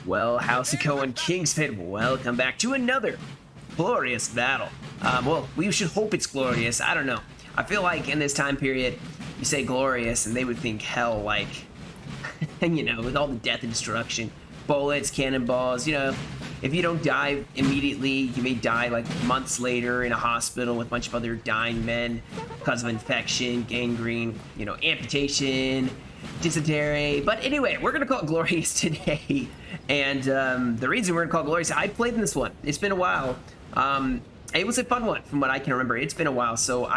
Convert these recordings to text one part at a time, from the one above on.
Well, how's it going, Kingston? Welcome back to another glorious battle. Well, we should hope it's glorious. I don't know. I feel like in this time period, you say glorious, and they would think hell, like, you know, with all the death and destruction, bullets, cannonballs, you know. If you don't die immediately, you may die like months later in a hospital with a bunch of other dying men because of infection, gangrene, you know, amputation, dysentery. But anyway, we're gonna call it glorious today, and the reason we're gonna call it glorious, I played in this one. It's been a while. It was a fun one from what I can remember. It's been a while, so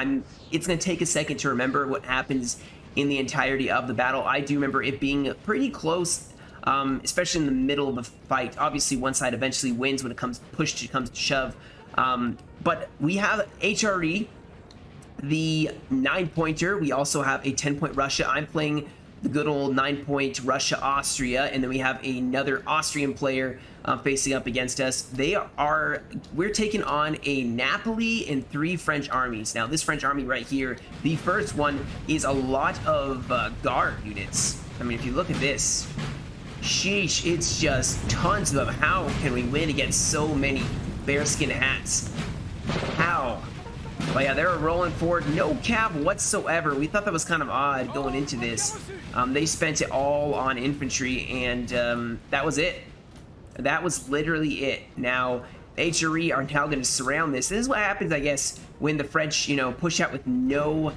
it's gonna take a second to remember what happens in the entirety of the battle. I do remember it being pretty close, especially in the middle of the fight. Obviously, one side eventually wins when it comes to shove. But we have HRE, the 9-pointer. We also have a 10-point Russia. I'm playing the good old 9-point Russia Austria, and then we have another Austrian player facing up against us. We're taking on a Napoli and 3 French armies. Now, this French army right here, the first one is a lot of guard units. I mean, if you look at this, sheesh, it's just tons of them. How can we win against so many bearskin hats? How? But yeah, they're rolling forward, no cav whatsoever. We thought that was kind of odd going into this. They spent it all on infantry, and that was it. That was literally it. Now, HRE are now going to surround this. This is what happens, I guess, when the French, you know, push out with no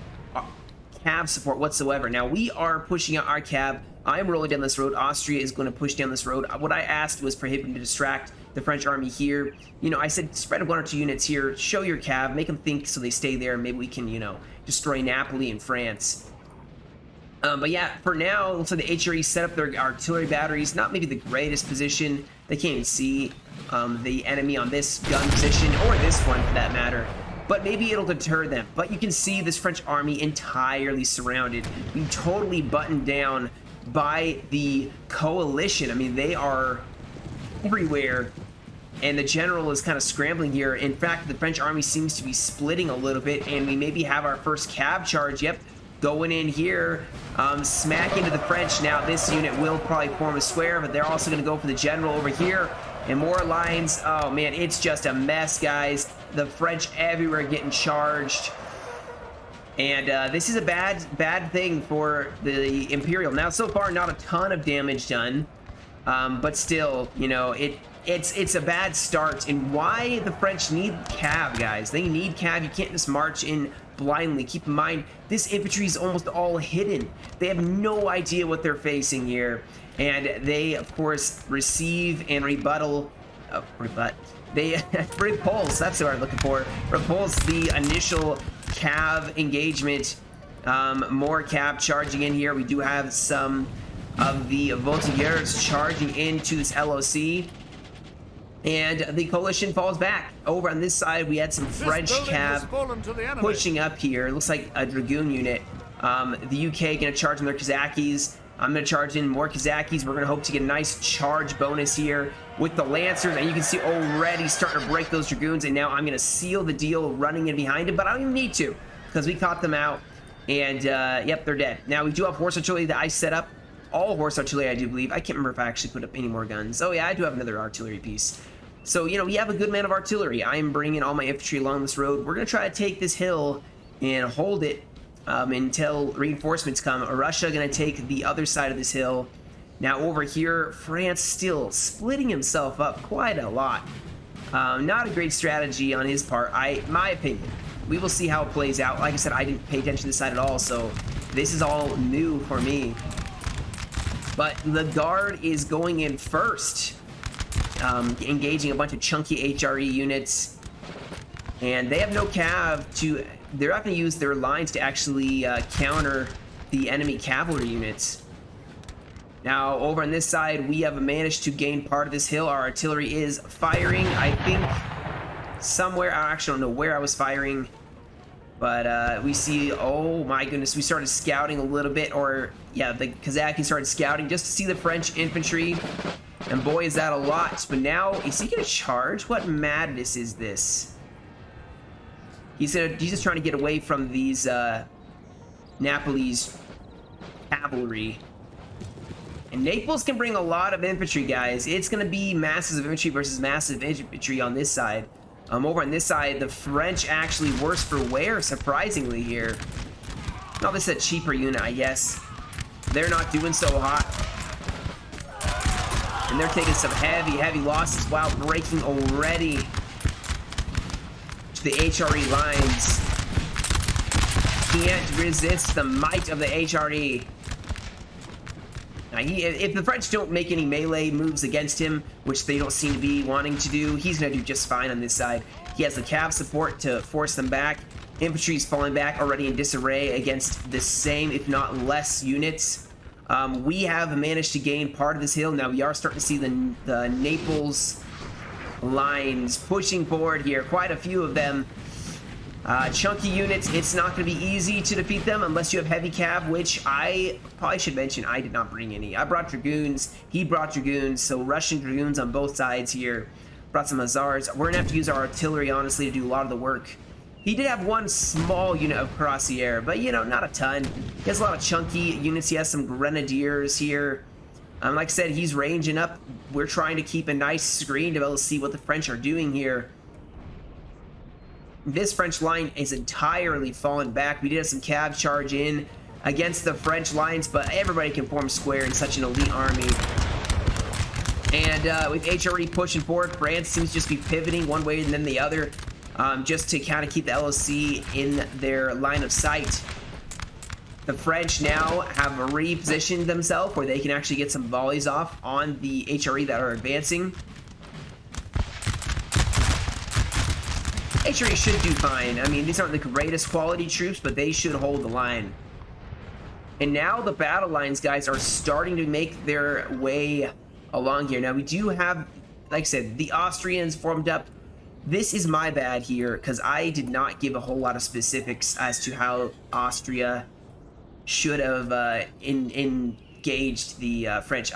cav support whatsoever. Now, we are pushing out our cav. I'm rolling down this road. Austria is going to push down this road. What I asked was for him to distract the French army here. You know, I said spread 1 or 2 units here, show your cav, make them think so they stay there. Maybe we can, you know, destroy Napoli and France. But yeah, for now, it looks like the HRE set up their artillery batteries. Not maybe the greatest position. They can't even see the enemy on this gun position, or this one for that matter. But maybe it'll deter them. But you can see this French army entirely surrounded, being totally buttoned down by the coalition. I mean, they are everywhere, and the general is kind of scrambling here. In fact, the French army seems to be splitting a little bit, and we maybe have our first cav charge. Yep, going in here, smack into the French. Now, this unit will probably form a square, but they're also going to go for the general over here, and more lines. Oh man, it's just a mess, guys. The French everywhere getting charged. And this is a bad thing for the Imperial. Now, so far, not a ton of damage done, but still, you know, it's a bad start. And why the French need cav, guys? They need cav. You can't just march in blindly. Keep in mind, this infantry is almost all hidden. They have no idea what they're facing here, and they, of course, receive and rebuttal. They repulse. That's what I'm looking for. Repulse the initial cav engagement. More cav charging in here. We do have some of the voltigeurs charging into this LOC, and the coalition falls back. Over on this side, we had some French cav pushing up here. It looks like a dragoon unit. The UK gonna charge in their Kazakis. I'm gonna charge in more Kazakis. We're gonna hope to get a nice charge bonus here with the Lancers, and you can see already starting to break those dragoons. And now I'm gonna seal the deal running in behind him, but I don't even need to because we caught them out, and yep, they're dead. Now we do have horse artillery that I set up. All horse artillery, I do believe. I can't remember if I actually put up any more guns. Oh yeah, I do have another artillery piece. So, you know, we have a good man of artillery. I am bringing all my infantry along this road. We're going to try to take this hill and hold it until reinforcements come. Russia going to take the other side of this hill. Now, over here, France still splitting himself up quite a lot. Not a great strategy on his part, my opinion. We will see how it plays out. Like I said, I didn't pay attention to this side at all, so this is all new for me. But the guard is going in first, engaging a bunch of chunky HRE units, and they have no cav to. They're not going to use their lines to actually counter the enemy cavalry units. Now, over on this side, we have managed to gain part of this hill. Our artillery is firing, I think, somewhere. I actually don't know where I was firing, but we see, oh my goodness, we started scouting a little bit, or yeah, the Kazakis started scouting just to see the French infantry, and boy, is that a lot. But now, is he gonna charge? What madness is this? He's just trying to get away from these Napoli's cavalry. And Naples can bring a lot of infantry, guys. It's going to be masses of infantry versus massive infantry on this side. Over on this side, the French actually worse for wear, surprisingly, here. No, this is a cheaper unit, I guess. They're not doing so hot. And they're taking some heavy losses while breaking already to the HRE lines. Can't resist the might of the HRE. Now, if the French don't make any melee moves against him, which they don't seem to be wanting to do, he's going to do just fine on this side. He has the cav support to force them back. Infantry's falling back already in disarray against the same, if not less, units. We have managed to gain part of this hill. Now we are starting to see the Naples lines pushing forward here. Quite a few of them. Chunky units, it's not going to be easy to defeat them unless you have heavy cav, which I probably should mention I did not bring any. I brought dragoons, he brought dragoons, so Russian dragoons on both sides here. Brought some hussars. We're going to have to use our artillery, honestly, to do a lot of the work. He did have one small unit of cuirassier, but, you know, not a ton. He has a lot of chunky units. He has some grenadiers here. Like I said, he's ranging up. We're trying to keep a nice screen to be able to see what the French are doing here. This French line is entirely fallen back. We did have some cav charge in against the French lines, but everybody can form square in such an elite army. And with HRE pushing forward, France seems to just be pivoting one way and then the other, just to kind of keep the LOC in their line of sight. The French now have repositioned themselves where they can actually get some volleys off on the HRE that are advancing. HRE should do fine. I mean, these aren't the greatest quality troops, but they should hold the line. And now the battle lines, guys, are starting to make their way along here. Now, we do have, like I said, the Austrians formed up. This is my bad here, because I did not give a whole lot of specifics as to how Austria should have engaged the French.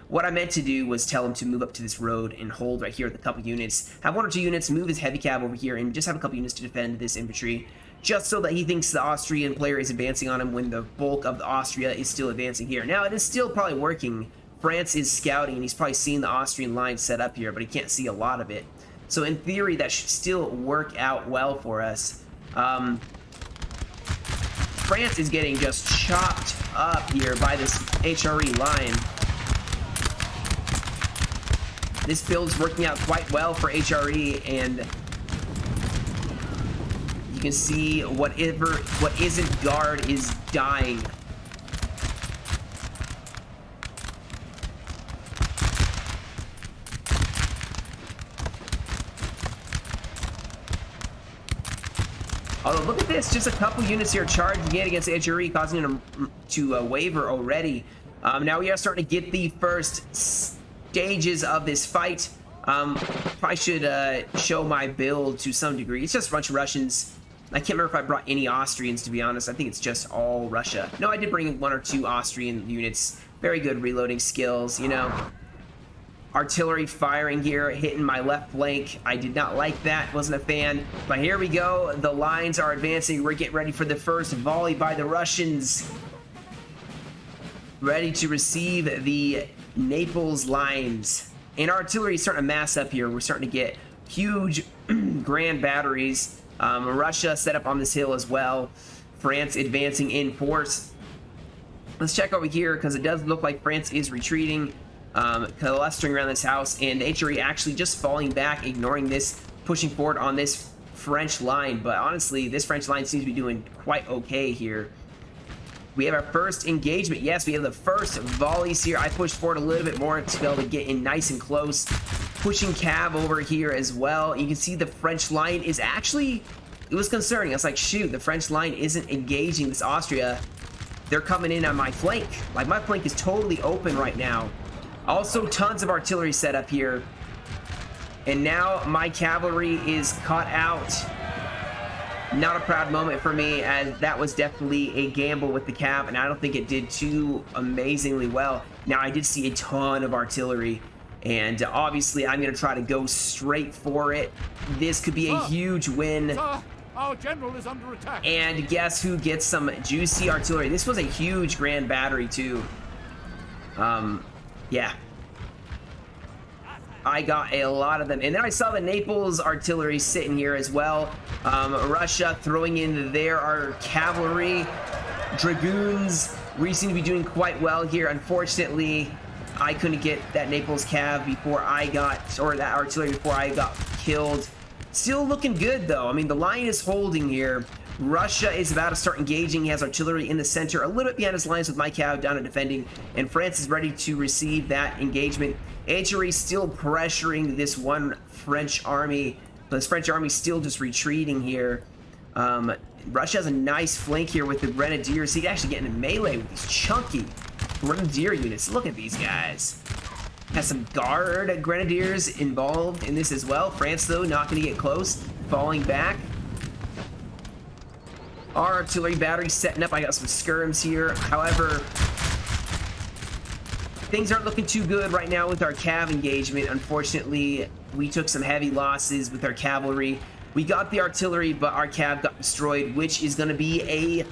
What I meant to do was tell him to move up to this road and hold right here with a couple units. Have one or two units, move his heavy cav over here, and just have a couple units to defend this infantry. Just so that he thinks the Austrian player is advancing on him when the bulk of the Austria is still advancing here. Now, it is still probably working. France is scouting, and he's probably seeing the Austrian line set up here, but he can't see a lot of it. So in theory, that should still work out well for us. France is getting just chopped up here by this HRE line. This build's working out quite well for HRE, and you can see what isn't guard is dying. Although, look at this, just a couple units here charging in against HRE, causing them to waver already. Now we are starting to get the first stages of this fight. Probably should show my build to some degree. It's just a bunch of Russians. I can't remember if I brought any Austrians, to be honest. I think it's just all Russia. No, I did bring in one or two Austrian units. Very good reloading skills, you know. Artillery firing here, hitting my left flank. I did not like that, wasn't a fan. But here we go, the lines are advancing. We're getting ready for the first volley by the Russians. Ready to receive the Naples lines. And artillery is starting to mass up here. We're starting to get huge grand batteries. Russia set up on this hill as well. France advancing in force. Let's check over here, because it does look like France is retreating. Clustering around this house, and HRE actually just falling back, ignoring this, pushing forward on this French line. But honestly, this French line seems to be doing quite okay here. We have our first engagement. Yes, we have the first volleys here. I pushed forward a little bit more to be able to get in nice and close. Pushing cav over here as well. You can see the French line is actually, it was concerning. I was like, shoot, the French line isn't engaging this Austria. They're coming in on my flank. Like, my flank is totally open right now. Also, tons of artillery set up here. And now my cavalry is caught out. Not a proud moment for me, as that was definitely a gamble with the cav, and I don't think it did too amazingly well. Now, I did see a ton of artillery, and obviously I'm going to try to go straight for it. This could be a huge win. Our general is under attack. And guess who gets some juicy artillery? This was a huge grand battery, too. Yeah. I got a lot of them. And then I saw the Naples artillery sitting here as well. Russia throwing in their cavalry. Dragoons, we seem to be doing quite well here. Unfortunately, I couldn't get that Naples cav before I got, or that artillery before I got killed. Still looking good though. I mean, the line is holding here. Russia is about to start engaging. He has artillery in the center, a little bit behind his lines with my cav down and defending, and France is ready to receive that engagement. HRE still pressuring this one French army, but this French army still just retreating here. Russia has a nice flank here with the Grenadiers. He can actually get into melee with these chunky Grenadier units. Look at these guys. Has some guard Grenadiers involved in this as well. France, though, not going to get close, falling back. Our artillery battery setting up. I got some skirms here. However, things aren't looking too good right now with our cav engagement. Unfortunately, we took some heavy losses with our cavalry. We got the artillery, but our cav got destroyed, which is going to be a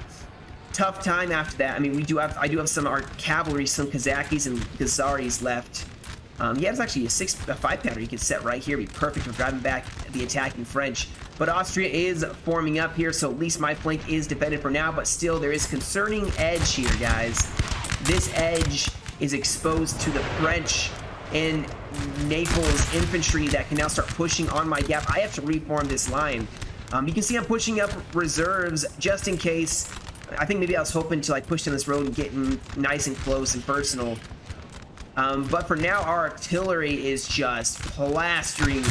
tough time after that. I mean, I do have some our cavalry, some Kazakis and Gazaris left. Yeah, it's actually a 5-pounder you can set right here. Be perfect for driving back the attacking French. But Austria is forming up here, so at least my flank is defended for now. But still, there is concerning edge here, guys. This edge is exposed to the French and Naples infantry that can now start pushing on my gap. I have to reform this line. You can see I'm pushing up reserves just in case. I think maybe I was hoping to like push down this road and get nice and close and personal. But for now, our artillery is just plastering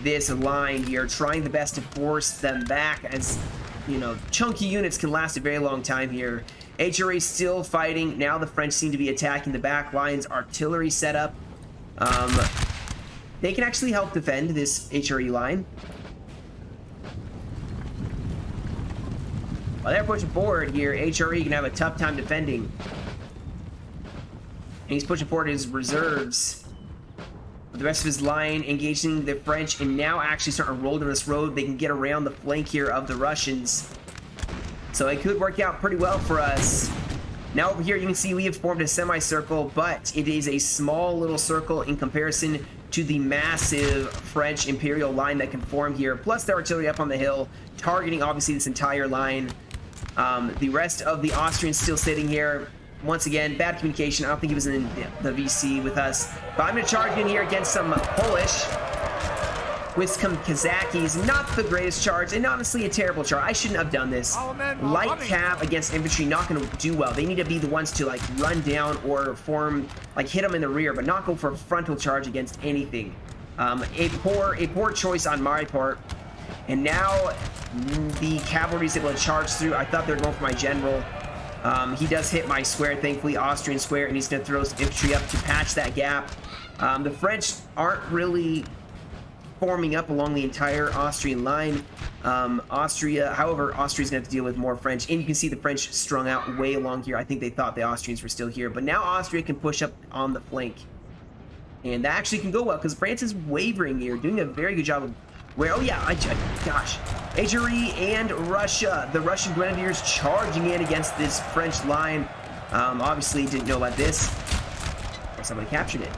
this line here, trying the best to force them back, as you know, chunky units can last a very long time here. HRE still fighting. Now the French seem to be attacking the back lines. Artillery setup. They can actually help defend this HRE line. While they're pushing forward here, HRE can have a tough time defending. And he's pushing forward his reserves. With the rest of his line engaging the French, and now actually starting to roll down this road. They can get around the flank here of the Russians. So it could work out pretty well for us. Now over here you can see we have formed a semicircle, but it is a small little circle in comparison to the massive French Imperial line that can form here. Plus their artillery up on the hill, targeting obviously this entire line. The rest of the Austrians still sitting here. Once again, bad communication. I don't think he was in the VC with us. But I'm going to charge in here against some Polish with some Kazakis. Not the greatest charge, and honestly a terrible charge. I shouldn't have done this. Light cav against infantry, not going to do well. They need to be the ones to like run down or form, like hit them in the rear, but not go for a frontal charge against anything. A poor choice on my part. And now the cavalry is able to charge through. I thought they were going for my general. He does hit my square, thankfully, Austrian square, and he's going to throw some infantry up to patch that gap. The French aren't really forming up along the entire Austrian line. However, Austria's going to have to deal with more French, and you can see the French strung out way along here. I think they thought the Austrians were still here, but now Austria can push up on the flank. And that actually can go well, because France is wavering here, doing a very good job of oh yeah, gosh. HRE and Russia, the Russian Grenadiers charging in against this French line. Obviously didn't know about this. Guess somebody captured it.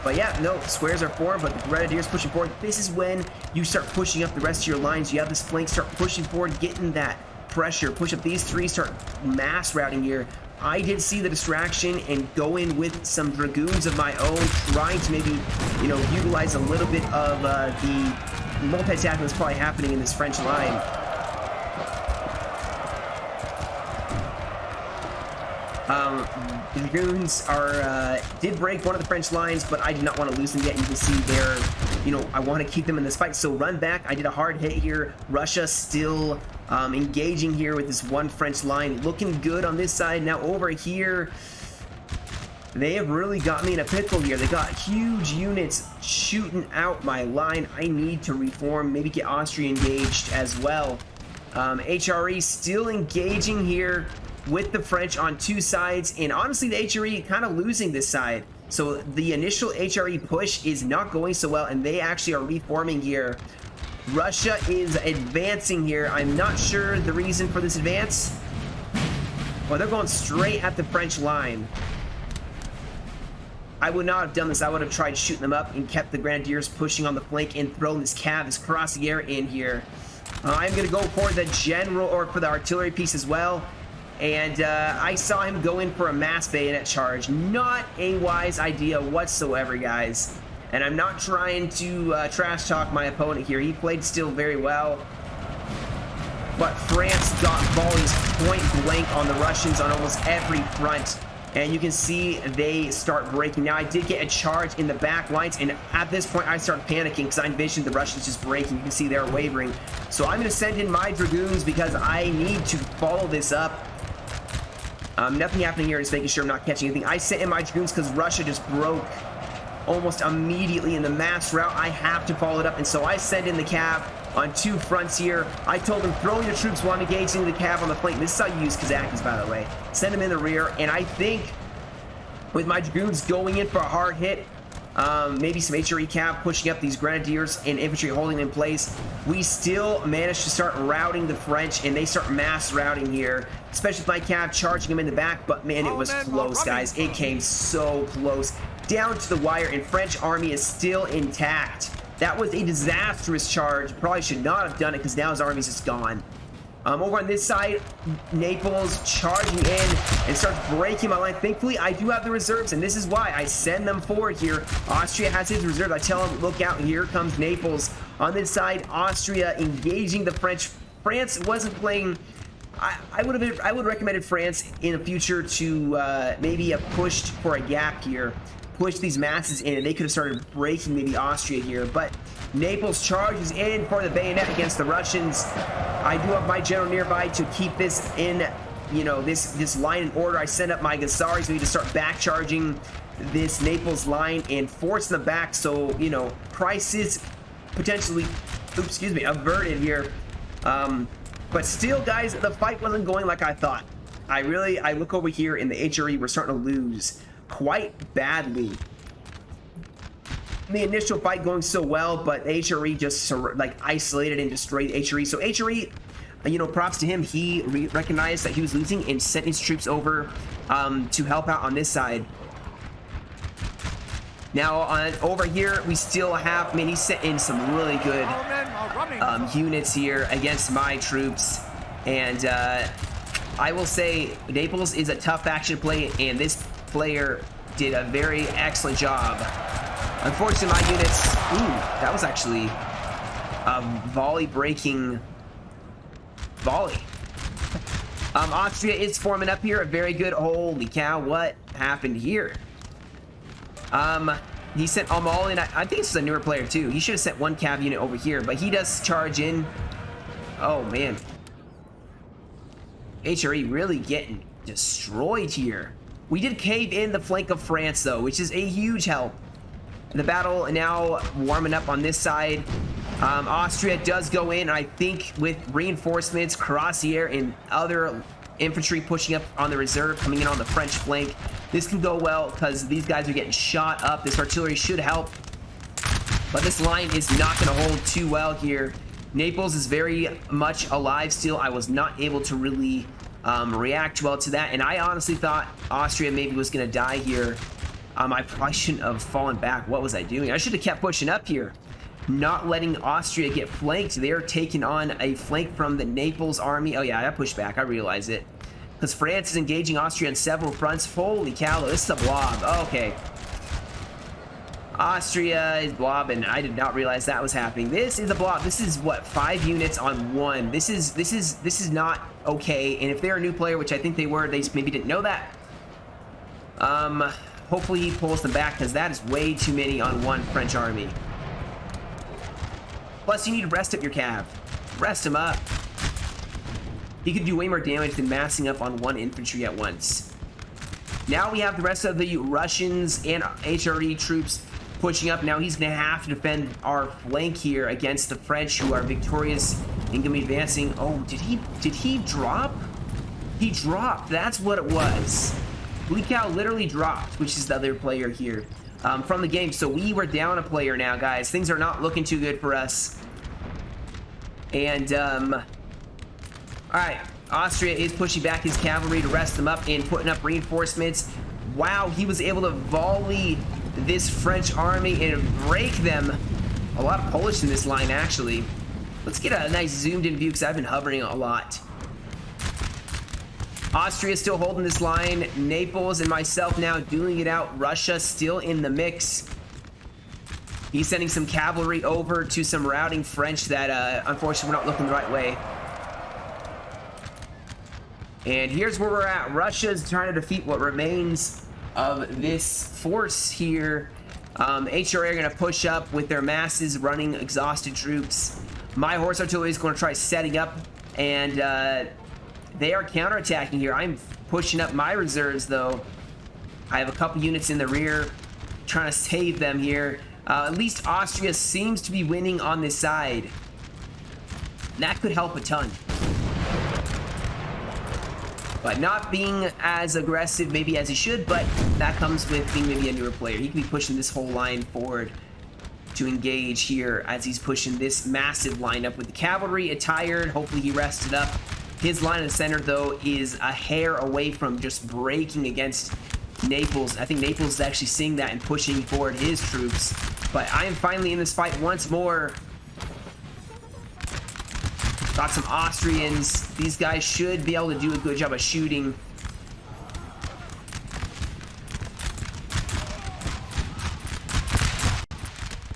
But yeah, no, squares are formed, but the Grenadiers pushing forward. This is when you start pushing up the rest of your lines. You have this flank start pushing forward, getting that pressure. Push up these three, start mass routing here. I did see the distraction and go in with some dragoons of my own, trying to maybe, you know, utilize a little bit of the multi-attacking that's probably happening in this French line. The dragoons did break one of the French lines, but I did not want to lose them yet. You can see they're, you know, I want to keep them in this fight. So run back. I did a hard hit here. Russia still engaging here with this one French line. Looking good on this side. Now over here, they have really got me in a pickle here. They got huge units shooting out my line. I need to reform, maybe get Austria engaged as well. HRE still engaging here with the French on two sides, and honestly the HRE kind of losing this side. So the initial HRE push is not going so well, and they actually are reforming here. Russia is advancing here. I'm not sure the reason for this advance. Well, they're going straight at the French line. I would not have done this. I would have tried shooting them up and kept the grenadiers pushing on the flank and thrown this cav, this crosshair in here. I'm going to go for the general, or for the artillery piece as well. And I saw him go in for a mass bayonet charge. Not a wise idea whatsoever, guys. And I'm not trying to trash talk my opponent here. He played still very well. But France got volleys point blank on the Russians on almost every front. And you can see they start breaking. Now, I did get a charge in the back lines, and at this point, I start panicking because I envisioned the Russians just breaking. You can see they're wavering. So I'm going to send in my Dragoons because I need to follow this up. Nothing happening here, just making sure I'm not catching anything. I sent in my Dragoons because Russia just broke almost immediately in the mass route. I have to follow it up, and so I send in the cav on 2 fronts here. I told them, throw your troops while engaging the cav on the flank. This is how you use Kazakhs, by the way. Send them in the rear, and I think with my Dragoons going in for a hard hit, maybe some HRE cav pushing up these grenadiers and infantry holding in place, we still managed to start routing the French, and they start mass routing here, especially with my cav charging them in the back. But man, it was close, guys. It came so close, down to the wire, and French army is still intact. That was a disastrous charge. Probably should not have done it because now his army's just gone. Over on this side, Naples charging in and starts breaking my line. Thankfully, I do have the reserves, and this is why I send them forward here. Austria has his reserves. I tell them, look out, here comes Naples. On this side, Austria engaging the French. France wasn't playing. I would have recommended France in the future to maybe have pushed for a gap here. Push these masses in, and they could have started breaking maybe Austria here. But Naples charges in for the bayonet against the Russians. I do have my general nearby to keep this in, you know, this line in order. I send up my Gassaris. We need to start back charging this Naples line and force them back, so, you know, crisis potentially, averted here. But still, guys, the fight wasn't going like I thought. I look over here in the HRE, we're starting to lose quite badly. The initial fight going so well, but HRE just like isolated and destroyed HRE. So HRE, you know, props to him. He recognized that he was losing and sent his troops over to help out on this side. Now over here, we still have, he sent in some really good units here against my troops. And I will say Naples is a tough action play, and this player did a very excellent job. Unfortunately, my units, that was actually a volley breaking volley. Austria is forming up here, a very good, holy cow, what happened here? He sent Amal in. I think this is a newer player too. He should have sent 1 cav unit over here, but he does charge in. Oh man, HRE really getting destroyed here. We did cave in the flank of France though, which is a huge help. The battle now warming up on this side. Austria does go in, and I think with reinforcements, Crossier, and other infantry pushing up on the reserve, coming in on the French flank, this can go well because these guys are getting shot up. This artillery should help, but this line is not going to hold too well here. Naples is very much alive still. I was not able to really react well to that, and I honestly thought Austria maybe was going to die here. I probably shouldn't have fallen back. What was I doing? I should have kept pushing up here, not letting Austria get flanked. They're taking on a flank from the Naples army. Oh yeah, I pushed back. I realize it. Because France is engaging Austria on several fronts. Holy cow, this is a blob. Okay. Austria is blobbing. I did not realize that was happening. This is a blob. This is what, 5 units on 1. This is not okay. And if they're a new player, which I think they were, they maybe didn't know that. Hopefully he pulls them back, because that is way too many on 1 French army. Plus, you need to rest up your cav. Rest him up. He could do way more damage than massing up on 1 infantry at once. Now we have the rest of the Russians and HRE troops pushing up. Now he's going to have to defend our flank here against the French, who are victorious and going to be advancing. Oh, did he drop? He dropped. That's what it was. Bleakow literally dropped, which is the other player here from the game. So we were down a player now, guys. Things are not looking too good for us. And, all right. Austria is pushing back his cavalry to rest them up and putting up reinforcements. Wow, he was able to volley this French army and break them. A lot of Polish in this line, actually. Let's get a nice zoomed in view because I've been hovering a lot. Austria still holding this line. Naples and myself now dueling it out. Russia still in the mix. He's sending some cavalry over to some routing French that, unfortunately, we're not looking the right way. And here's where we're at. Russia's trying to defeat what remains of this force here. HRA are going to push up with their masses running exhausted troops. My horse artillery is going to try setting up, and they are counterattacking here. I'm pushing up my reserves, though. I have a couple units in the rear trying to save them here. At least Austria seems to be winning on this side. That could help a ton. But not being as aggressive maybe as he should, but that comes with being maybe a newer player. He can be pushing this whole line forward to engage here as he's pushing this massive lineup with the cavalry attired. Hopefully he rested up. His line in the center, though, is a hair away from just breaking against Naples. I think Naples is actually seeing that and pushing forward his troops. But I am finally in this fight once more. Got some Austrians. These guys should be able to do a good job of shooting.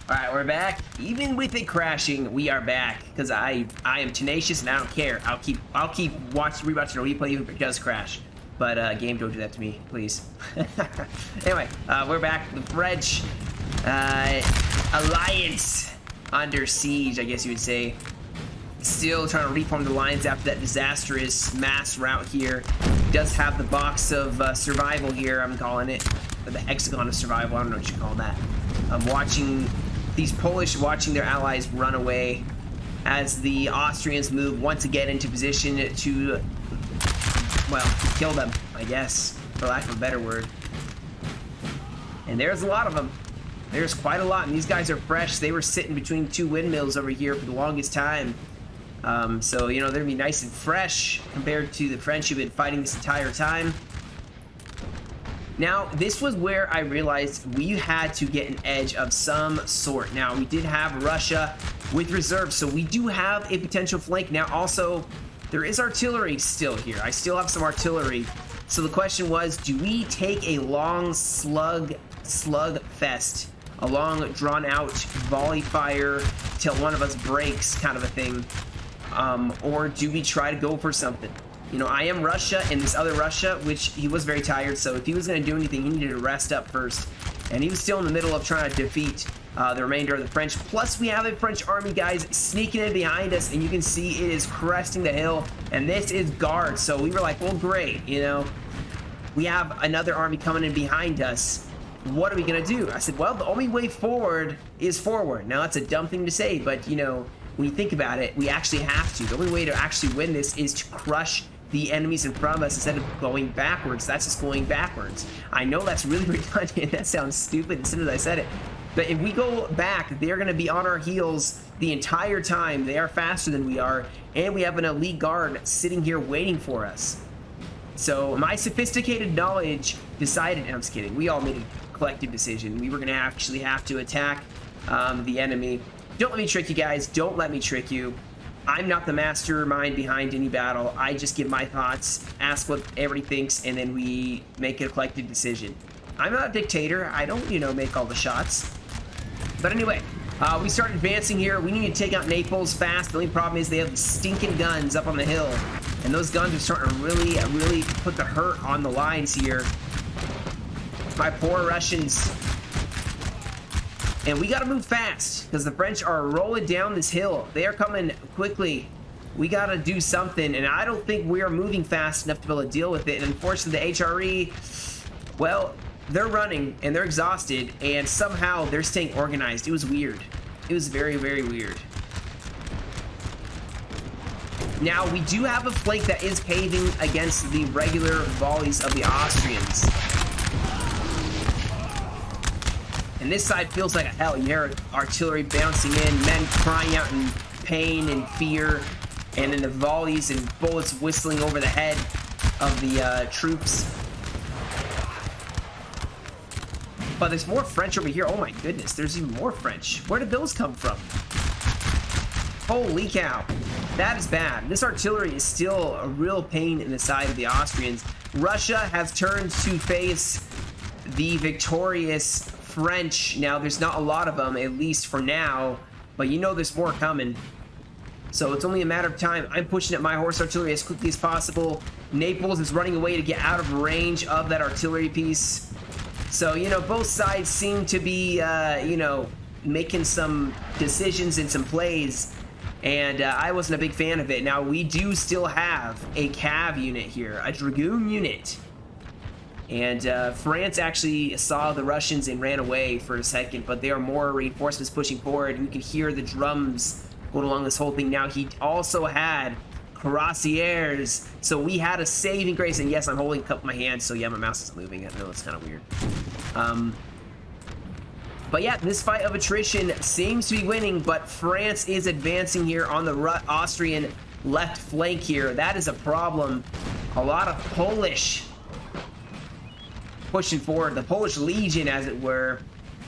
Alright, we're back. Even with it crashing, we are back. Because I am tenacious and I don't care. I'll keep rewatching the replay even if it does crash. But game, don't do that to me, please. Anyway, we're back. The French alliance under siege, I guess you would say. Still trying to reform the lines after that disastrous mass rout here. Does have the box of survival here, I'm calling it. Or the hexagon of survival, I don't know what you call that. I'm watching these Polish watching their allies run away as the Austrians move once again into position to, well, kill them, I guess, for lack of a better word. And there's a lot of them. There's quite a lot, and these guys are fresh. They were sitting between two windmills over here for the longest time. So, you know, they're gonna be nice and fresh compared to the French who've been fighting this entire time. Now, this was where I realized we had to get an edge of some sort. Now, we did have Russia with reserves, so we do have a potential flank. Now, also, there is artillery still here. I still have some artillery. So the question was, do we take a long slug fest, a long drawn-out volley fire till one of us breaks kind of a thing? Or do we try to go for something? You know, I am Russia and this other Russia, which he was very tired, so if he was going to do anything, he needed to rest up first. And he was still in the middle of trying to defeat the remainder of the French. Plus, we have a French army, guys, sneaking in behind us, and you can see it is cresting the hill, and this is guard. So we were like, well, great, you know. We have another army coming in behind us. What are we going to do? I said, well, the only way forward is forward. Now, that's a dumb thing to say, but, you know, when you think about it, we actually have to. The only way to actually win this is to crush the enemies in front of us instead of going backwards. That's just going backwards. I know that's really redundant. That sounds stupid as soon as I said it. But if we go back, they're going to be on our heels the entire time. They are faster than we are, and we have an elite guard sitting here waiting for us. So my sophisticated knowledge decided, I'm just kidding, we all made a collective decision. We were going to actually have to attack the enemy. Don't let me trick you guys. Don't let me trick you. I'm not the mastermind behind any battle. I just give my thoughts, ask what everybody thinks, and then we make a collective decision. I'm not a dictator. I don't, you know, make all the shots. But anyway, we start advancing here. We need to take out Naples fast. The only problem is they have stinking guns up on the hill. And those guns are starting to really put the hurt on the lines here. My poor Russians. And we got to move fast because the French are rolling down this hill. They are coming quickly. We got to do something, and I don't think we are moving fast enough to be able to deal with it. And unfortunately, the HRE, well, they're running, and they're exhausted, and somehow they're staying organized. It was weird. It was very, very weird. Now, we do have a flank that is caving against the regular volleys of the Austrians. And this side feels like a hell. You hear artillery bouncing in, men crying out in pain and fear, and then the volleys and bullets whistling over the head of the troops. But there's more French over here. Oh my goodness, there's even more French. Where did those come from? Holy cow. That is bad. This artillery is still a real pain in the side of the Austrians. Russia has turned to face the victorious French. Now, there's not a lot of them, at least for now, but you know there's more coming. So it's only a matter of time. I'm pushing at my horse artillery as quickly as possible. Naples is running away to get out of range of that artillery piece. So, you know, both sides seem to be, you know, making some decisions and some plays. And I wasn't a big fan of it. Now, we do still have a cav unit here, a dragoon unit. And France actually saw the Russians and ran away for a second, but there are more reinforcements pushing forward. You can hear the drums going along this whole thing. Now, he also had cuirassiers, so we had a saving grace. And yes, I'm holding a cup in my hand, so yeah, my mouse is moving. I know it's kind of weird. But yeah, this fight of attrition seems to be winning, but France is advancing here on the Austrian left flank here. That is a problem. A lot of Polish pushing forward, the Polish Legion, as it were.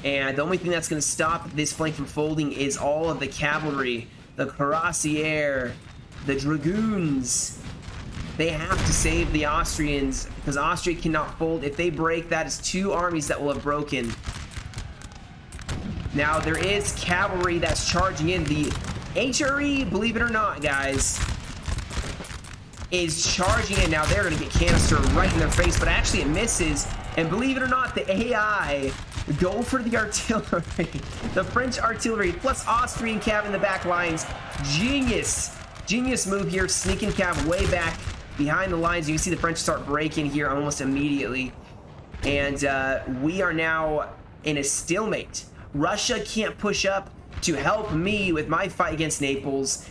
And the only thing that's going to stop this flank from folding is all of the cavalry, the cuirassier, the dragoons. They have to save the Austrians because Austria cannot fold. If they break, that is 2 armies that will have broken. Now, there is cavalry that's charging in. The HRE, believe it or not, guys, is charging in. Now, they're going to get canister right in their face, but actually it misses. And believe it or not, the AI go for the artillery. The French artillery plus Austrian cav in the back lines. Genius move here, sneaking cav way back behind the lines. You can see the French start breaking here almost immediately. And we are now in a stalemate. Russia can't push up to help me with my fight against Naples,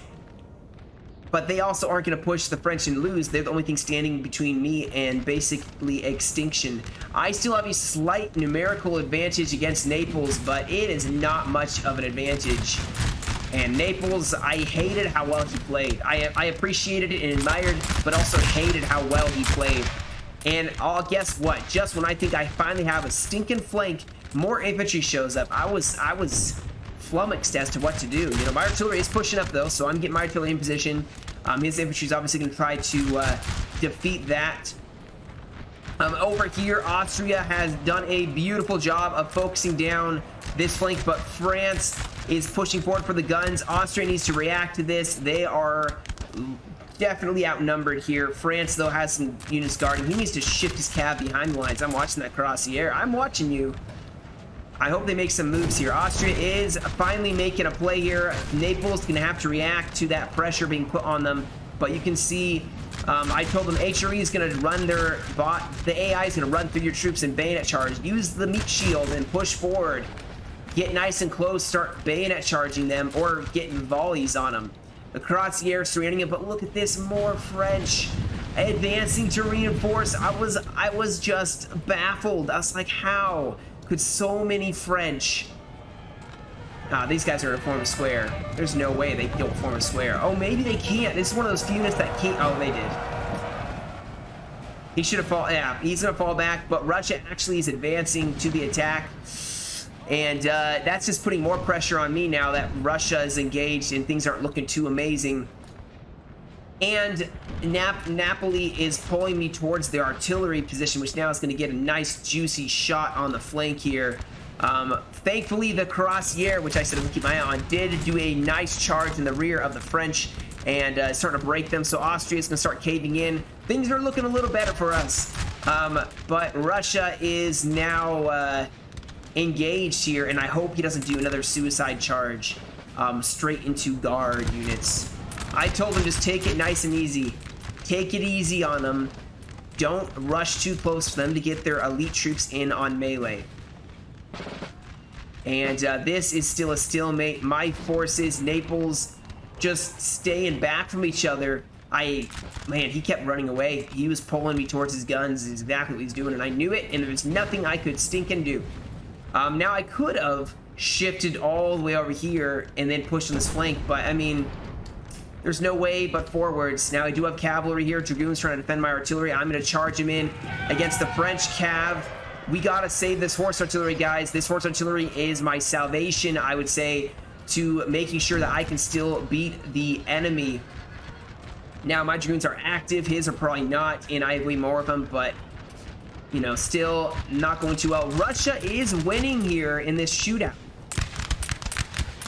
but they also aren't going to push the French and lose. They're the only thing standing between me and basically extinction. I still have a slight numerical advantage against Naples, but it is not much of an advantage. And Naples, I hated how well he played. I appreciated it and admired, but also hated how well he played. And guess what? Just when I think I finally have a stinking flank, more infantry shows up. I was flummoxed as to what to do. You know, my artillery is pushing up though, so I'm getting my artillery in position. His infantry is obviously going to try to defeat that. Over here, Austria has done a beautiful job of focusing down this flank, but France is pushing forward for the guns. Austria needs to react to this. They are definitely outnumbered here. France, though, has some units guarding. He needs to shift his cav behind the lines. I'm watching that cuirassier. I'm watching you. I hope they make some moves here. Austria is finally making a play here. Naples is going to have to react to that pressure being put on them. But you can see, I told them HRE is going to run their bot. The AI is going to run through your troops and bayonet charge. Use the meat shield and push forward. Get nice and close. Start bayonet charging them or getting volleys on them. The cuirassier surrounding it. But look at this, more French advancing to reinforce. I was just baffled. I was like, how could so many French... these guys are going to form a square. There's no way they don't form a square. Oh, maybe they can't. This is one of those few units that can't... Oh, they did. He should have fallen... Yeah, he's going to fall back, but Russia actually is advancing to the attack. And that's just putting more pressure on me now that Russia is engaged and things aren't looking too amazing. And Napoli is pulling me towards their artillery position, which now is going to get a nice juicy shot on the flank here. Thankfully, the cuirassier, which I said I would keep my eye on, did do a nice charge in the rear of the French and starting to break them. So Austria is going to start caving in. Things are looking a little better for us. But Russia is now engaged here, and I hope he doesn't do another suicide charge straight into guard units. I told him just take it nice and easy. Take it easy on them. Don't rush too close for them to get their elite troops in on melee. And this is still a stalemate. My forces, Naples, just staying back from each other. Man, he kept running away. He was pulling me towards his guns. Is exactly what he's doing, and I knew it, and there was nothing I could stinking do. Now, I could have shifted all the way over here and then pushed on this flank, but, I mean, there's no way but forwards. Now, I do have cavalry here. Dragoons trying to defend my artillery. I'm going to charge him in against the French cav. We gotta save this horse artillery, guys. This horse artillery is my salvation, I would say, to making sure that I can still beat the enemy. Now, my dragoons are active. His are probably not, and I have way more of them, but, you know, still not going too well. Russia is winning here in this shootout,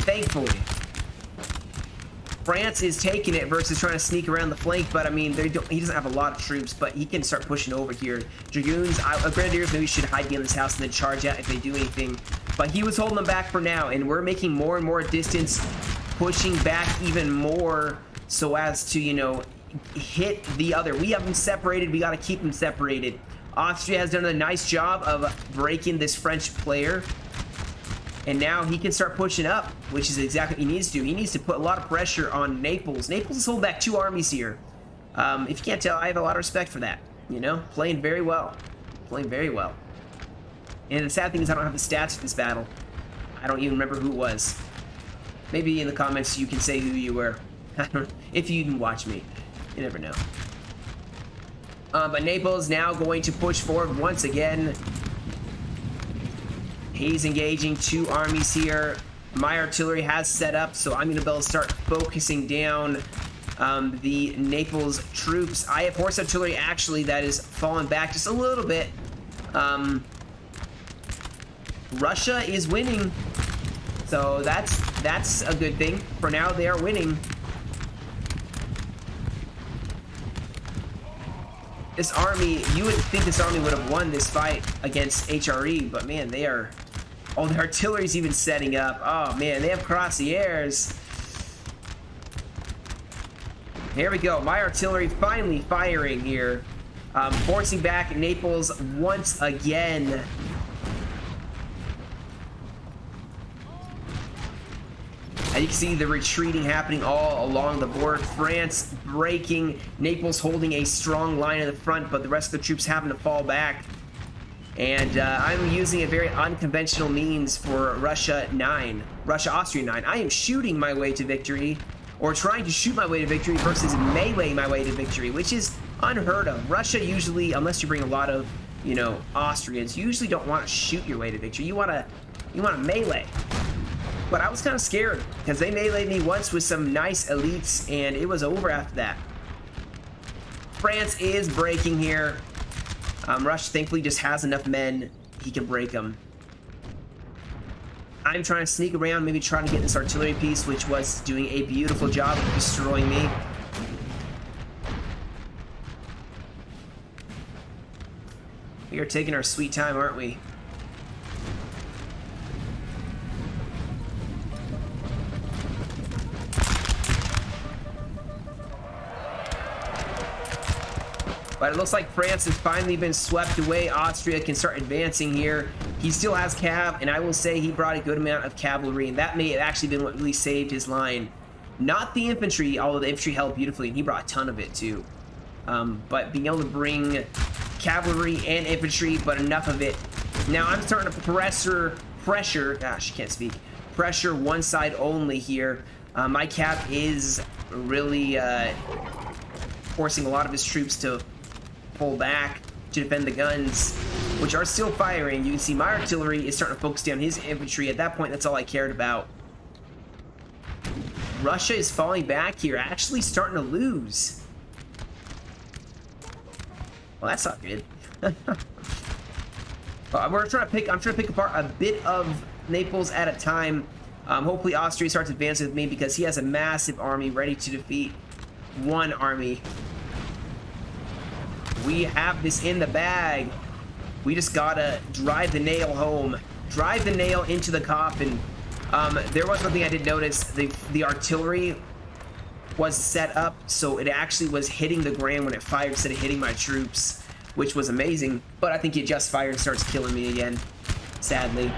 thankfully. France is taking it versus trying to sneak around the flank, but I mean, he doesn't have a lot of troops, but he can start pushing over here. Dragoons, Grenadiers maybe should hide behind this house and then charge out if they do anything. But he was holding them back for now, and we're making more and more distance, pushing back even more so as to, you know, hit the other. We have them separated. We got to keep them separated. Austria has done a nice job of breaking this French player. And now he can start pushing up, which is exactly what he needs to do. He needs to put a lot of pressure on Naples. Naples has held back 2 armies here. If you can't tell, I have a lot of respect for that. You know, playing very well. Playing very well. And the sad thing is I don't have the stats for this battle. I don't even remember who it was. Maybe in the comments you can say who you were. If you even watch me. You never know. But Naples now going to push forward once again. He's engaging 2 armies here. My artillery has set up, so I'm going to be able to start focusing down the Naples troops. I have horse artillery, actually, that is falling back just a little bit. Russia is winning, so that's a good thing. For now, they are winning. This army, you would think this army would have won this fight against HRE, but man, they are... Oh, the artillery's even setting up. Oh man, they have cuirassiers. Here we go. My artillery finally firing here. Forcing back Naples once again. And you can see the retreating happening all along the board. France breaking, Naples holding a strong line in the front, but the rest of the troops having to fall back. And I'm using a very unconventional means for Russia 9, Russia Austria 9. I am shooting my way to victory, or trying to shoot my way to victory versus melee my way to victory, which is unheard of. Russia usually, unless you bring a lot of, you know, Austrians, you usually don't want to shoot your way to victory. You want to melee. But I was kind of scared because they meleeed me once with some nice elites, and it was over after that. France is breaking here. Russia thankfully just has enough men, he can break them. I'm trying to sneak around, maybe trying to get this artillery piece, which was doing a beautiful job of destroying me. We are taking our sweet time, aren't we? But it looks like France has finally been swept away. Austria can start advancing here. He still has cav, and I will say he brought a good amount of cavalry, and that may have actually been what really saved his line. Not the infantry, although the infantry held beautifully, and he brought a ton of it too. But being able to bring cavalry and infantry, but enough of it. Now I'm starting to pressure, gosh, I can't speak. Pressure one side only here. My cav is really forcing a lot of his troops to pull back to defend the guns, which are still firing. You can see my artillery is starting to focus down his infantry. At that point, that's all I cared about. Russia is falling back here, actually starting to lose. Well, that's not good. I'm trying to pick apart a bit of Naples at a time. Hopefully Austria starts advancing with me because he has a massive army ready to defeat one army. We have this in the bag. We just gotta drive the nail home. Drive the nail into the coffin. There was one thing I did notice. The artillery was set up so it actually was hitting the ground when it fired instead of hitting my troops, which was amazing. But I think it just fired and starts killing me again, sadly.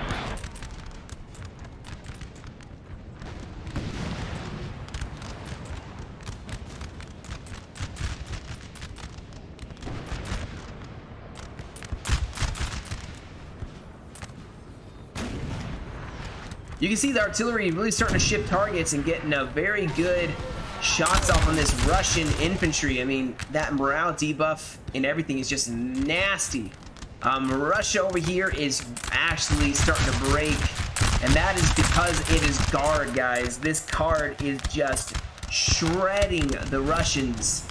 You can see the artillery really starting to shift targets and getting a very good shots off on this Russian infantry. I mean, that morale debuff and everything is just nasty. Russia over here is actually starting to break, and that is because it is guard, guys. This card is just shredding the Russians.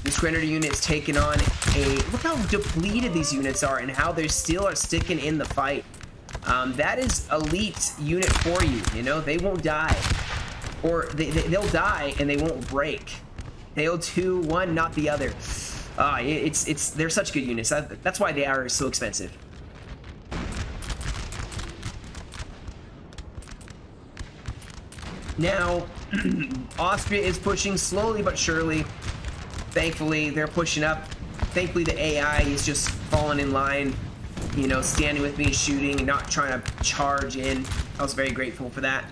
This Grenadier unit is taking on look how depleted these units are and how they still are sticking in the fight. That is elite unit for you, you know? They won't die. Or they'll die and they won't break. They'll do one, not the other. They're such good units. That's why they are so expensive. Now, Austria is pushing slowly but surely. Thankfully, they're pushing up. Thankfully, the AI is just falling in line, you know, standing with me, shooting, and not trying to charge in. I was very grateful for that.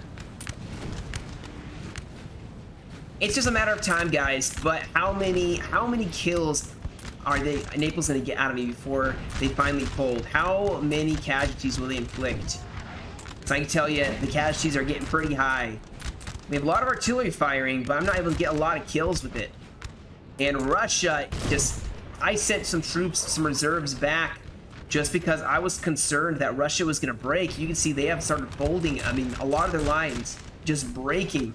It's just a matter of time, guys. But how many kills are Naples gonna get out of me before they finally fold? How many casualties will they inflict? So I can tell you, the casualties are getting pretty high. We have a lot of artillery firing, but I'm not able to get a lot of kills with it. And Russia I sent some troops, some reserves back just because I was concerned that Russia was going to break. You can see they have started folding. I mean, a lot of their lines just breaking.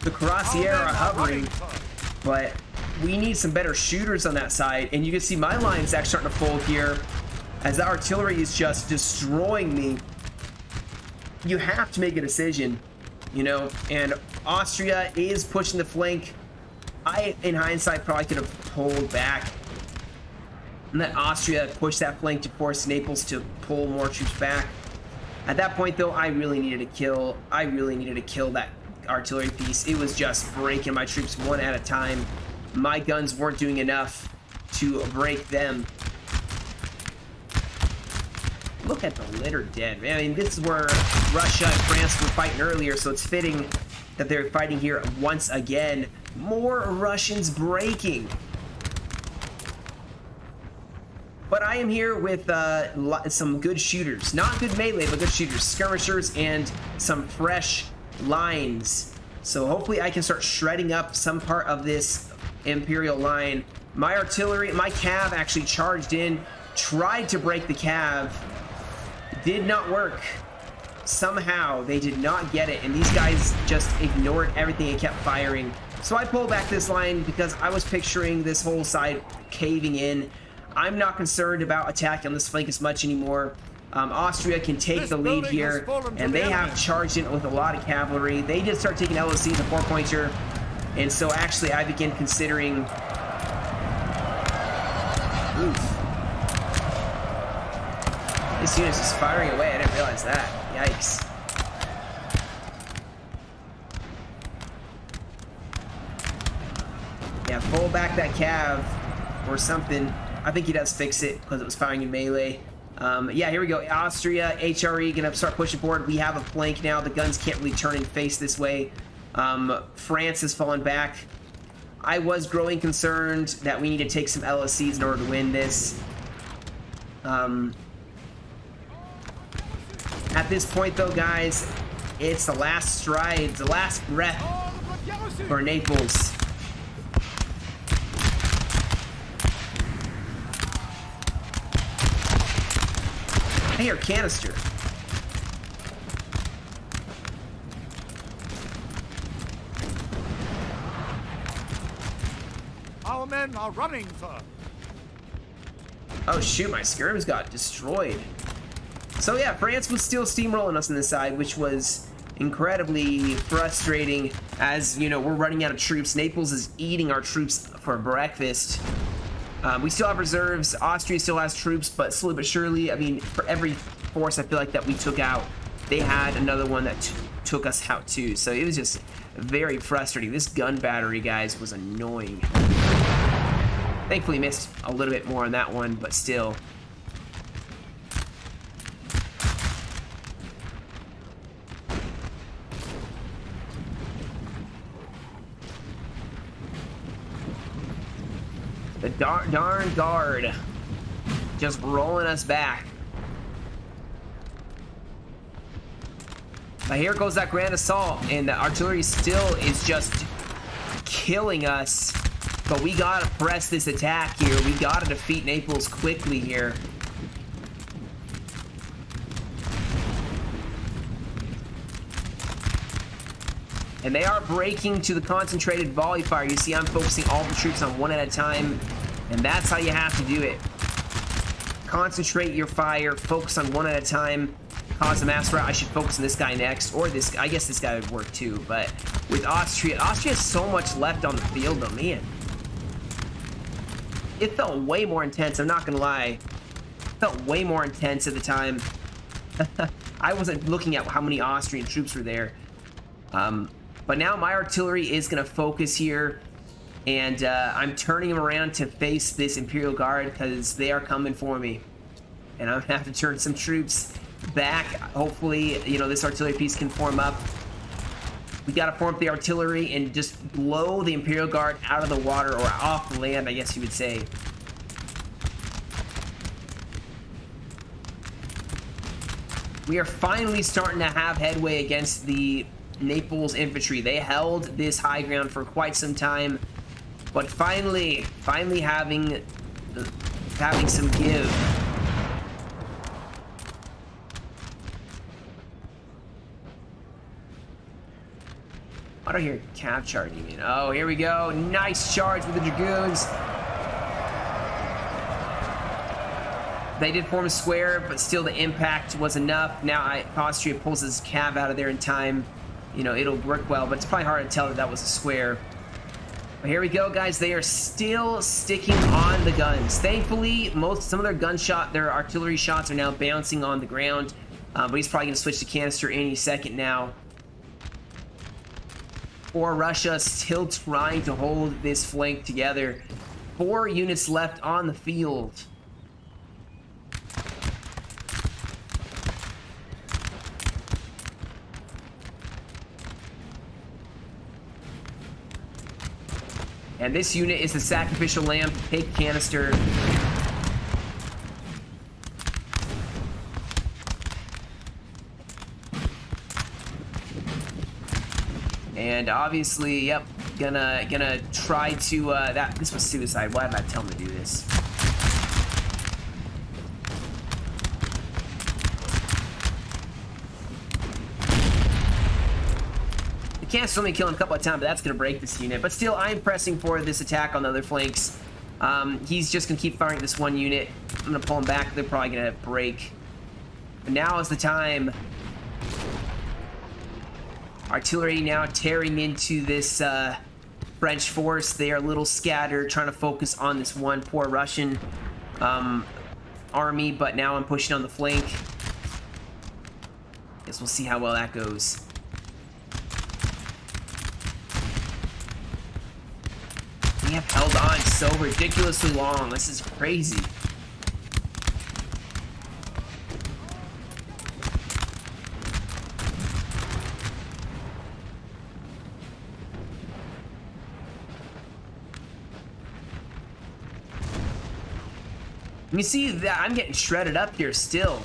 The Cuirassiers are hovering, but we need some better shooters on that side. And you can see my lines actually starting to fold here as the artillery is just destroying me. You have to make a decision, you know, and Austria is pushing the flank. I, in hindsight, probably could have pulled back and let Austria push that flank to force Naples to pull more troops back. At that point, though, I really needed to kill that artillery piece. It was just breaking my troops one at a time. My guns weren't doing enough to break them. Look at the litter dead, man. I mean, this is where Russia and France were fighting earlier, so it's fitting that they're fighting here once again. More Russians breaking. But I am here with some good shooters. Not good melee, but good shooters. Skirmishers and some fresh lines. So hopefully I can start shredding up some part of this Imperial line. My artillery, my cav actually charged in, tried to break the cav. Did not work. Somehow they did not get it, and these guys just ignored everything and kept firing. So I pulled back this line because I was picturing this whole side caving in. I'm not concerned about attacking on this flank as much anymore. Austria can take the lead here, and they have charged in with a lot of cavalry. They did start taking LOC, the 4-pointer, and so actually I began considering... Oof. This unit's just firing away. I didn't realize that. Yikes. Yeah, pull back that cav or something. I think he does fix it because it was firing in melee. Yeah, here we go. Austria, HRE gonna start pushing forward. We have a flank now. The guns can't really turn and face this way. France has fallen back. I was growing concerned that we need to take some LSCs in order to win this. At this point, though, guys, it's the last strides, the last breath for Naples. I hear canister. Our men are running, sir. Oh shoot, my skirms got destroyed. So yeah, France was still steamrolling us on this side, which was incredibly frustrating as, you know, we're running out of troops. Naples is eating our troops for breakfast. We still have reserves. Austria still has troops, but slowly but surely, I mean, for every force I feel like that we took out, they had another one that took us out too. So it was just very frustrating. This gun battery, guys, was annoying. Thankfully missed a little bit more on that one, but still. The darn guard just rolling us back. But here goes that grand assault, and the artillery still is just killing us. But we gotta press this attack here. We gotta defeat Naples quickly here. And they are breaking to the concentrated volley fire. You see I'm focusing all the troops on one at a time. And that's how you have to do it. Concentrate your fire. Focus on one at a time. Cause a mass rout. I should focus on this guy next. Or this. I guess this guy would work too. But with Austria has so much left on the field though, man. It felt way more intense. I'm not going to lie. It felt way more intense at the time. I wasn't looking at how many Austrian troops were there. But now my artillery is going to focus here, and I'm turning them around to face this Imperial Guard because they are coming for me. And I'm going to have to turn some troops back. Hopefully, you know, this artillery piece can form up. We got to form up the artillery and just blow the Imperial Guard out of the water, or off the land, I guess you would say. We are finally starting to have headway against the Naples infantry. They held this high ground for quite some time, but finally having some give. What are your cav charging in? Oh, here we go. Nice charge with the dragoons. They did form a square, but still the impact was enough. Now Austria pulls his cav out of there in time. You know, it'll work well, but it's probably hard to tell that that was a square. But here we go, guys. They are still sticking on the guns. Thankfully, some of their artillery shots are now bouncing on the ground. But he's probably going to switch to canister any second now. For Russia, still trying to hold this flank together. 4 units left on the field. And this unit is the sacrificial lamb to take canister. And obviously, yep, gonna try to this was suicide. Why did I tell him to do this? Can't only kill him a couple of times, but that's going to break this unit. But still, I'm pressing for this attack on the other flanks. He's just going to keep firing this one unit. I'm going to pull him back. They're probably going to break. But now is the time. Artillery now tearing into this French force. They are a little scattered, trying to focus on this one poor Russian army. But now I'm pushing on the flank. Guess we'll see how well that goes. We have held on so ridiculously long. This is crazy. You see that I'm getting shredded up here still.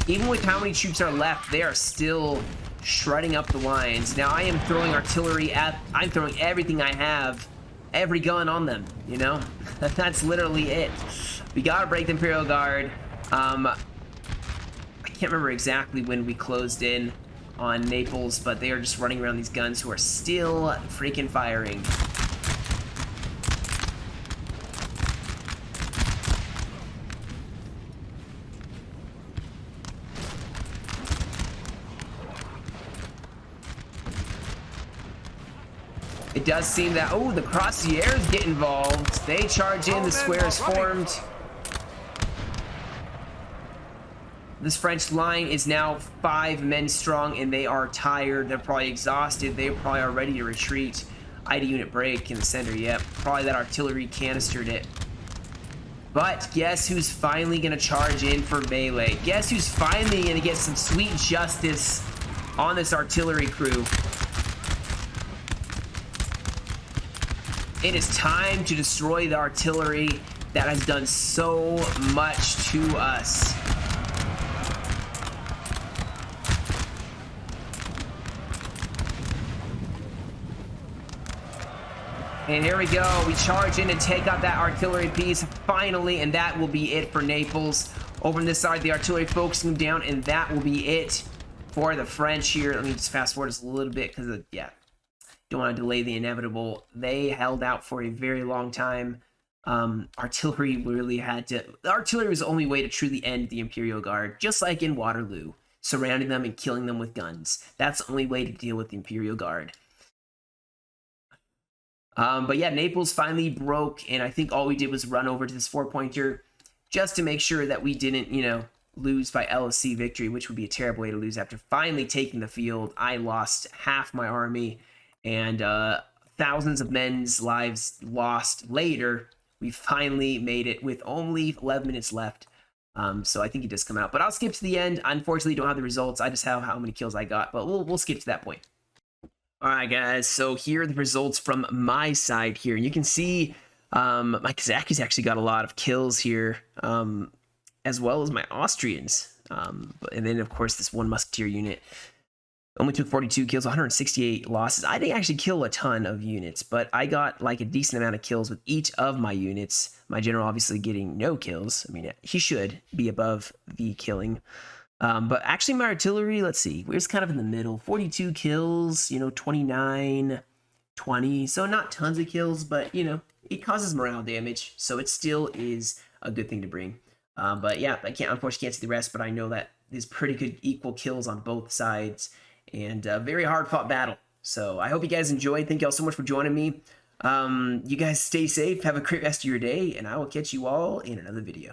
Even with how many troops are left, they are still shredding up the lines. Now I am throwing artillery I'm throwing everything I have, every gun on them, you know? That's literally it. We gotta break the Imperial Guard. I can't remember exactly when we closed in on Naples, but they are just running around these guns who are still freaking firing. It does seem that, oh, the Crossiers get involved. They charge in, the square is formed. This French line is now 5 men strong, and they are tired. They're probably exhausted. They probably are ready to retreat. ID unit break in the center, yep. Probably that artillery canistered it. But guess who's finally going to charge in for melee? Guess who's finally going to get some sweet justice on this artillery crew? It is time to destroy the artillery that has done so much to us. And here we go. We charge in and take out that artillery piece finally, and that will be it for Naples. Over on this side, the artillery focusing down, and that will be it for the French here. Let me just fast forward this a little bit because, yeah, don't want to delay the inevitable. They held out for a very long time. Artillery really had to... The artillery was the only way to truly end the Imperial Guard, just like in Waterloo, surrounding them and killing them with guns. That's the only way to deal with the Imperial Guard. But yeah, Naples finally broke, and I think all we did was run over to this 4-pointer just to make sure that we didn't, you know, lose by LSC victory, which would be a terrible way to lose after finally taking the field. I lost half my army, and thousands of men's lives lost later. We finally made it with only 11 minutes left. So I think it does come out. But I'll skip to the end. Unfortunately, don't have the results. I just have how many kills I got, but we'll skip to that point. All right, guys, so here are the results from my side here. You can see my Kazakhs actually got a lot of kills here, as well as my Austrians. And then, of course, this one musketeer unit only took 42 kills, 168 losses. I didn't actually kill a ton of units, but I got like a decent amount of kills with each of my units. My general obviously getting no kills. I mean, he should be above the killing. But actually my artillery, let's see, we're just kind of in the middle. 42 kills, you know, 29, 20. So not tons of kills, but, you know, it causes morale damage. So it still is a good thing to bring. But yeah, unfortunately can't see the rest, but I know that there's pretty good equal kills on both sides. And a very hard fought battle. So I hope you guys enjoyed. Thank you all so much for joining me. You guys stay safe. Have a great rest of your day. And I will catch you all in another video.